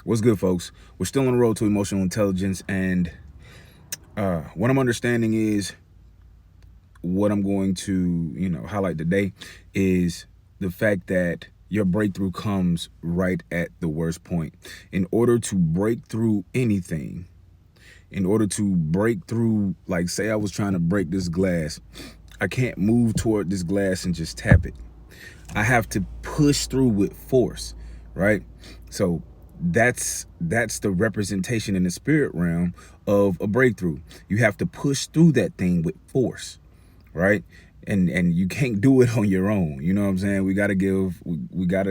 What's good, folks? We're still on the road to emotional intelligence, and what I'm understanding is what I'm going to, highlight today is the fact that your breakthrough comes right at the worst point. In order to break through anything, in order to break through, like, say I was trying to break this glass, I can't move toward this glass and just tap it. I have to push through with force, right? So that's the representation in the spirit realm of a breakthrough. You have to push through that thing with force, right? And you can't do it on your own. You know what I'm saying? We gotta give God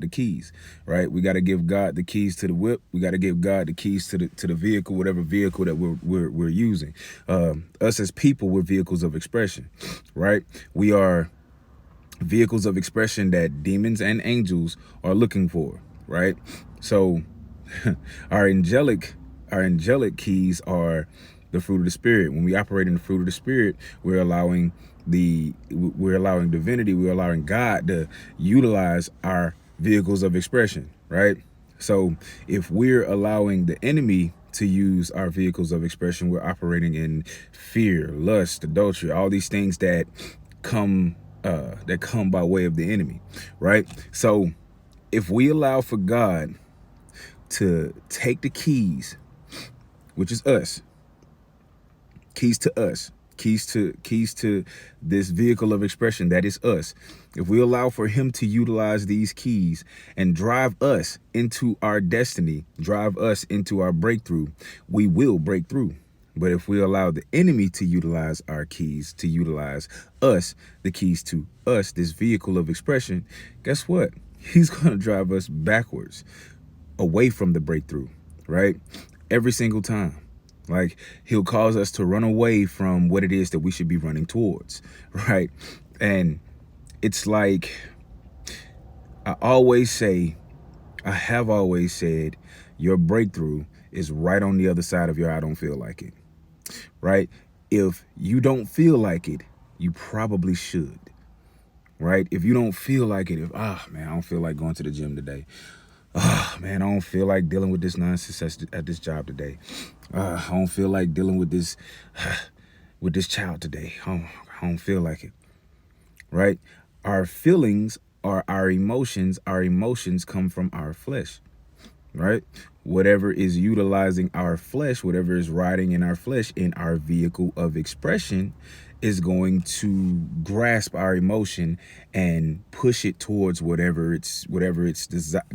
the keys, right? We gotta give God the keys to the whip. We gotta give God the keys to the vehicle, whatever vehicle that we're using. Us as people, we're vehicles of expression, right? We are vehicles of expression that demons and angels are looking for, right? So our angelic keys are the fruit of the spirit. When we operate in the fruit of the spirit, we're allowing divinity, we're allowing God to utilize our vehicles of expression, right? So if we're allowing the enemy to use our vehicles of expression, we're operating in fear, lust, adultery, all these things that come by way of the enemy, right? So if we allow for God to take the keys, which is us, keys to us, keys to this vehicle of expression that is us, if we allow for him to utilize these keys and drive us into our destiny, drive us into our breakthrough, we will break through. But if we allow the enemy to utilize our keys, to utilize us, the keys to us, this vehicle of expression, guess what? He's going to drive us backwards, away from the breakthrough, right? Every single time. Like, he'll cause us to run away from what it is that we should be running towards, right? And it's like I always say, I have always said, your breakthrough is right on the other side of your I don't feel like it, right? If you don't feel like it, you probably should, right? If you don't feel like it, man, I don't feel like going to the gym today. Man, I don't feel like dealing with this nonsense at this job today. I don't feel like dealing with this with this child today. I don't feel like it, right? Our feelings are our emotions. Our emotions come from our flesh, right? Whatever is utilizing our flesh, whatever is riding in our flesh in our vehicle of expression is going to grasp our emotion and push it towards whatever its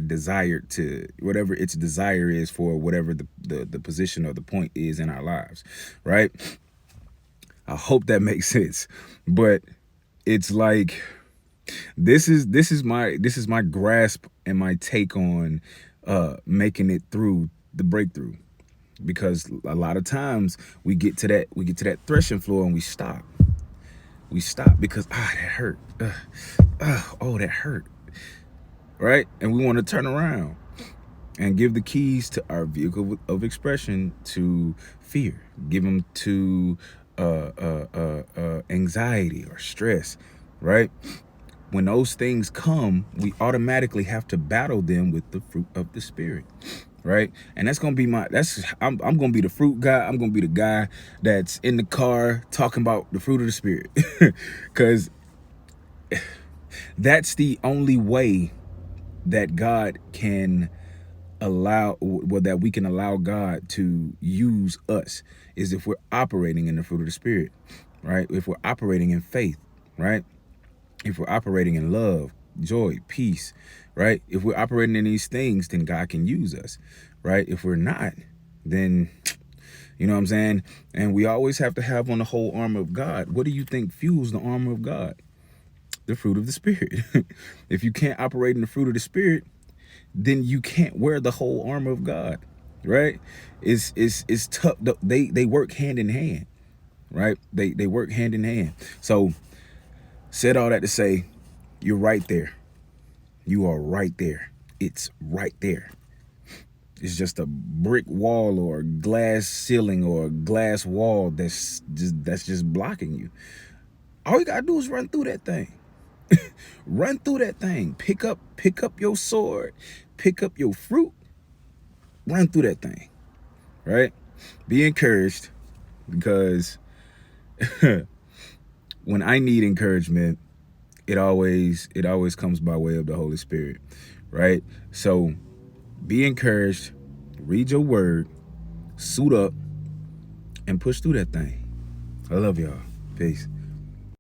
desired to, whatever its desire is for whatever the position or the point is in our lives, right? I hope that makes sense. But it's like this is my grasp and my take on making it through the breakthrough, because a lot of times we get to that threshing floor and we stop because that hurt, oh, that hurt, right? And we want to turn around and give the keys to our vehicle of expression to fear, give them to anxiety or stress, right? When those things come, we automatically have to battle them with the fruit of the spirit, right? And that's gonna be I'm gonna be the fruit guy. I'm gonna be the guy that's in the car talking about the fruit of the spirit, because that's the only way that God can that we can allow God to use us, is if we're operating in the fruit of the spirit, right? If we're operating in faith, right? If we're operating in love, joy, peace, right? If we're operating in these things, then God can use us, right? If we're not, then, you know what I'm saying? And we always have to have on the whole armor of God. What do you think fuels the armor of God? The fruit of the spirit. If you can't operate in the fruit of the spirit, then you can't wear the whole armor of God, right? It's tough. They work hand in hand, right? They work hand in hand. So said all that to say, you're right there. You are right there. It's right there. It's just a brick wall or a glass ceiling or a glass wall that's just blocking you. All you gotta do is run through that thing. Run through that thing. Pick up your sword, pick up your fruit, run through that thing, right? Be encouraged, because when I need encouragement, it always comes by way of the Holy Spirit, right? So be encouraged, read your word, suit up, and push through that thing. I love y'all. Peace.